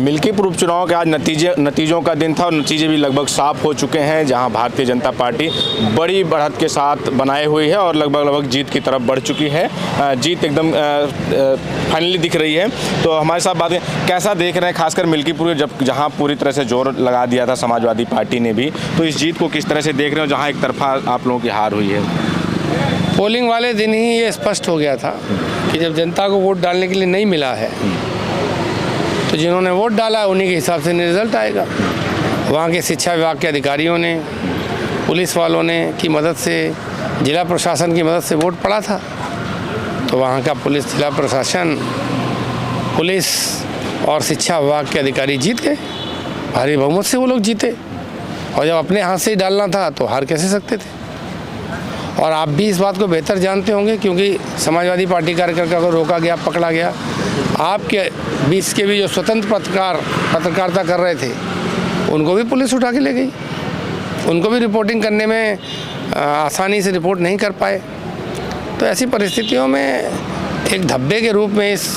मिल्कीपुर उपचुनाव के आज नतीजों का दिन था और नतीजे भी लगभग साफ हो चुके हैं, जहां भारतीय जनता पार्टी बड़ी बढ़त के साथ बनाए हुई है और लगभग जीत की तरफ बढ़ चुकी है। जीत एकदम फाइनली दिख रही है। तो हमारे साथ बात कैसा देख रहे हैं, खासकर मिल्कीपुर जहां पूरी तरह से जोर लगा दिया था समाजवादी पार्टी ने भी, तो इस जीत को किस तरह से देख रहे हो जहाँ एक तरफा आप लोगों की हार हुई है? पोलिंग वाले दिन ही ये स्पष्ट हो गया था कि जब जनता को वोट डालने के लिए नहीं मिला है तो जिन्होंने वोट डाला उन्हीं के हिसाब से रिजल्ट आएगा। वहाँ के शिक्षा विभाग के अधिकारियों ने, पुलिस वालों ने की मदद से, जिला प्रशासन की मदद से वोट पड़ा था, तो वहाँ का पुलिस, जिला प्रशासन, पुलिस और शिक्षा विभाग के अधिकारी जीत गए। भारी बहुमत से वो लोग जीते। और जब अपने हाथ से ही डालना था तो हार कैसे सकते थे। और आप भी इस बात को बेहतर जानते होंगे क्योंकि समाजवादी पार्टी कार्यकर्ता को रोका गया, पकड़ा गया। आपके बीच के भी जो स्वतंत्र पत्रकारिता कर रहे थे उनको भी पुलिस उठा के ले गई। उनको भी रिपोर्टिंग करने में आसानी से रिपोर्ट नहीं कर पाए। तो ऐसी परिस्थितियों में एक धब्बे के रूप में इस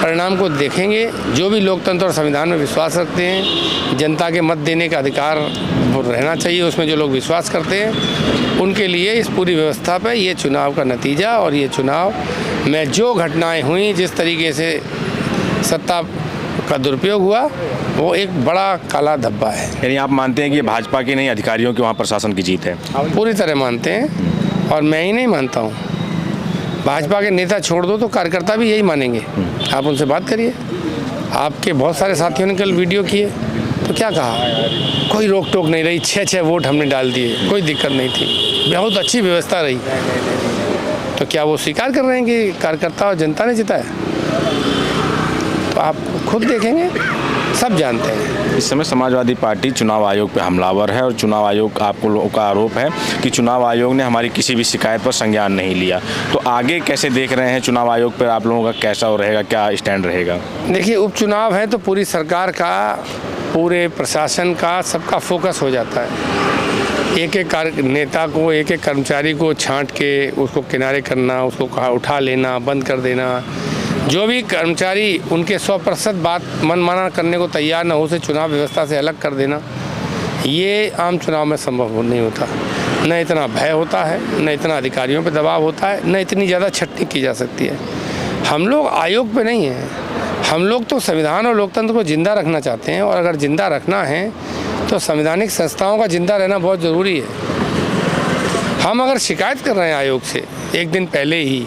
परिणाम को देखेंगे। जो भी लोकतंत्र और संविधान में विश्वास रखते हैं, जनता के मत देने का अधिकार रहना चाहिए, उसमें जो लोग विश्वास करते हैं उनके लिए इस पूरी व्यवस्था पर ये चुनाव का नतीजा और ये चुनाव में जो घटनाएं हुई, जिस तरीके से सत्ता का दुरुपयोग हुआ, वो एक बड़ा काला धब्बा है। यानी आप मानते हैं कि ये भाजपा की नहीं, अधिकारियों की वहाँ प्रशासन की जीत है? पूरी तरह मानते हैं और मैं ही नहीं मानता हूँ। भाजपा के नेता छोड़ दो तो कार्यकर्ता भी यही मानेंगे। आप उनसे बात करिए। आपके बहुत सारे साथियों ने कल वीडियो किए तो क्या कहा, कोई रोक टोक नहीं रही, 6 वोट हमने डाल दिए, कोई दिक्कत नहीं थी, बहुत अच्छी व्यवस्था रही। तो क्या वो स्वीकार कर रहे हैं कि कार्यकर्ता और जनता ने जिताया? तो आप खुद देखेंगे, सब जानते हैं। इस समय समाजवादी पार्टी चुनाव आयोग पे हमलावर है और चुनाव आयोग, आपको लोगों का आरोप है कि चुनाव आयोग ने हमारी किसी भी शिकायत पर संज्ञान नहीं लिया। तो आगे कैसे देख रहे हैं चुनाव आयोग पर आप लोगों का कैसा हो रहेगा, क्या स्टैंड रहेगा? देखिए, उपचुनाव है तो पूरी सरकार का, पूरे प्रशासन का, सबका फोकस हो जाता है। एक एक नेता को, एक एक कर्मचारी को छांट के उसको किनारे करना, उसको उठा लेना, बंद कर देना। जो भी कर्मचारी उनके 100% बात मनमाना करने को तैयार न हो, उसे चुनाव व्यवस्था से अलग कर देना, ये आम चुनाव में संभव नहीं होता। न इतना भय होता है, न इतना अधिकारियों पर दबाव होता है, न इतनी ज़्यादा छटनी की जा सकती है। हम लोग आयोग पे नहीं हैं, हम लोग तो संविधान और लोकतंत्र को जिंदा रखना चाहते हैं। और अगर जिंदा रखना है तो संवैधानिक संस्थाओं का जिंदा रहना बहुत ज़रूरी है। हम अगर शिकायत कर रहे हैं आयोग से एक दिन पहले ही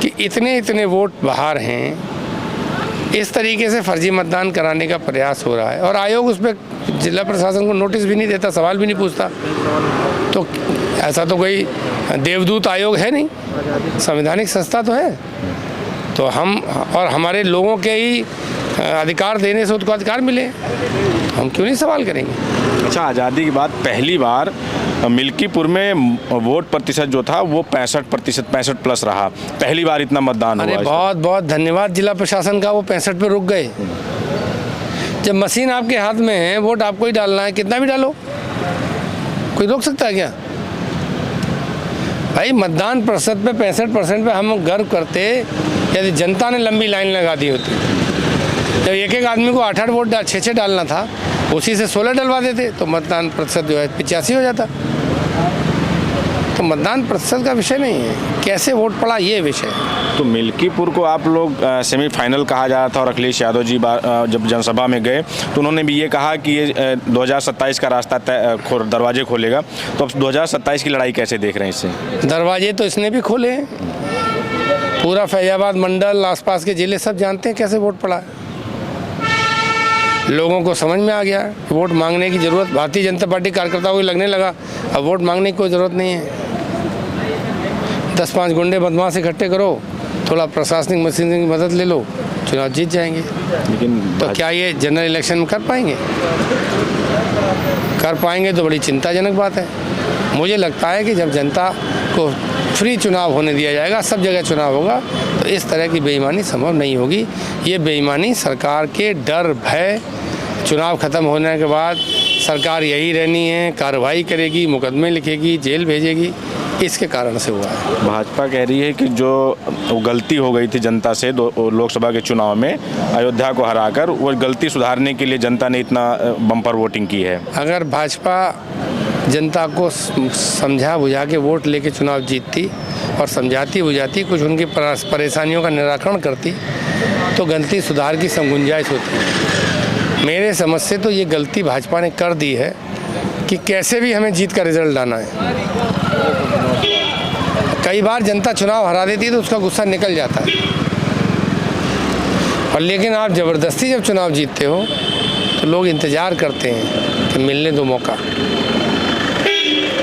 कि इतने वोट बाहर हैं, इस तरीके से फर्जी मतदान कराने का प्रयास हो रहा है, और आयोग उस पर जिला प्रशासन को नोटिस भी नहीं देता, सवाल भी नहीं पूछता, तो ऐसा तो कोई देवदूत आयोग है नहीं, संवैधानिक संस्था तो है। तो हम और हमारे लोगों के ही अधिकार देने से उसको अधिकार मिले, हम क्यों नहीं सवाल करेंगे? अच्छा, आज़ादी के बाद पहली बार मिल्कीपुर में वोट प्रतिशत जो था वो 65% 65+ रहा। पहली बार इतना मतदान हुआ। अरे बहुत बहुत धन्यवाद जिला प्रशासन का, वो 65 पे रुक गए। जब मशीन आपके हाथ में है, वोट आपको ही डालना है, कितना भी डालो, कोई रोक सकता है क्या? भाई, मतदान प्रतिशत पे 65% पे हम गर्व करते यदि जनता ने लंबी लाइन लगा दी होती। जब एक एक आदमी को 8 वोट 6 डालना था, उसी से 16 डलवा देते तो मतदान प्रतिशत जो है 85 हो जाता। तो मतदान प्रतिशत का विषय नहीं है, कैसे वोट पड़ा ये विषय है। तो मिल्कीपुर को आप लोग सेमीफाइनल कहा जा रहा था और अखिलेश यादव जी जब जनसभा में गए तो उन्होंने भी ये कहा कि ये 2027 का रास्ता दरवाजे खोलेगा। तो अब 2027 की लड़ाई कैसे देख रहे हैं? इससे दरवाजे तो इसने भी खोले हैं। पूरा फैजाबाद मंडल, आसपास के जिले सब जानते हैं कैसे वोट पड़ा है। लोगों को समझ में आ गया वोट मांगने की ज़रूरत भारतीय जनता पार्टी कार्यकर्ताओं को लगने लगा, अब वोट मांगने की कोई ज़रूरत नहीं है। 10-5 गुंडे बदमाश इकट्ठे करो, थोड़ा प्रशासनिक मशीनरी की मदद ले लो, चुनाव जीत जाएंगे। लेकिन तो क्या ये जनरल इलेक्शन में कर पाएंगे? कर पाएंगे तो बड़ी चिंताजनक बात है। मुझे लगता है कि जब जनता को फ्री चुनाव होने दिया जाएगा, सब जगह चुनाव होगा, तो इस तरह की बेईमानी संभव नहीं होगी। ये बेईमानी सरकार के डर, भय, चुनाव खत्म होने के बाद सरकार यही रहनी है, कार्रवाई करेगी, मुकदमे लिखेगी, जेल भेजेगी, इसके कारण से हुआ है। भाजपा कह रही है कि जो वो गलती हो गई थी जनता से लोकसभा के चुनाव में अयोध्या को हराकर, वो गलती सुधारने के लिए जनता ने इतना बम्पर वोटिंग की है। अगर भाजपा जनता को समझा बुझा के वोट लेके चुनाव जीतती और समझाती बुझाती, कुछ उनकी परेशानियों का निराकरण करती, तो गलती सुधार की सब गुंजाइश होती। मेरे समझ से तो ये गलती भाजपा ने कर दी है कि कैसे भी हमें जीत का रिजल्ट लाना है। कई बार जनता चुनाव हरा देती है तो उसका गुस्सा निकल जाता है, और लेकिन आप ज़बरदस्ती जब चुनाव जीतते हो तो लोग इंतज़ार करते हैं कि मिलने दो मौका।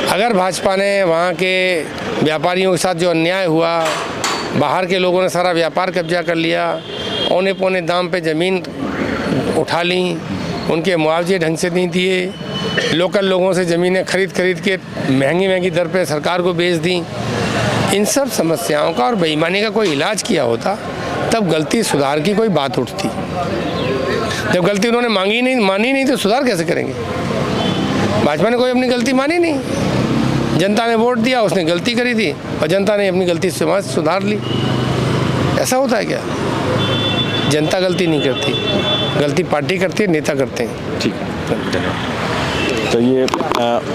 अगर भाजपा ने वहाँ के व्यापारियों के साथ जो अन्याय हुआ, बाहर के लोगों ने सारा व्यापार कब्जा कर लिया, औने पौने दाम पे ज़मीन उठा ली, उनके मुआवजे ढंग से नहीं दिए, लोकल लोगों से ज़मीनें खरीद के महंगी दर पे सरकार को बेच दी, इन सब समस्याओं का और बेईमानी का कोई इलाज किया होता, तब गलती सुधार की कोई बात उठती। जब गलती उन्होंने मानी नहीं तो सुधार कैसे करेंगे? भाजपा ने कोई अपनी गलती मानी नहीं, जनता ने वोट दिया, उसने गलती करी थी और जनता ने अपनी गलती सुधार ली। ऐसा होता है क्या? जनता गलती नहीं करती, गलती पार्टी करती है, नेता करते हैं। ठीक है, तो ये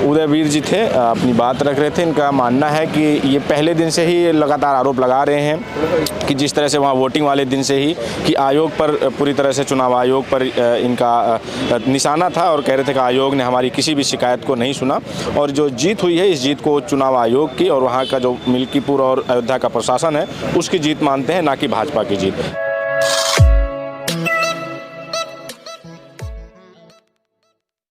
उदयवीर जी थे, अपनी बात रख रहे थे। इनका मानना है कि ये पहले दिन से ही लगातार आरोप लगा रहे हैं कि जिस तरह से वहाँ वोटिंग वाले दिन से ही कि आयोग पर पूरी तरह से, चुनाव आयोग पर इनका निशाना था, और कह रहे थे कि आयोग ने हमारी किसी भी शिकायत को नहीं सुना, और जो जीत हुई है इस जीत को चुनाव आयोग की और वहाँ का जो मिल्कीपुर और अयोध्या का प्रशासन है उसकी जीत मानते हैं, ना कि भाजपा की जीत।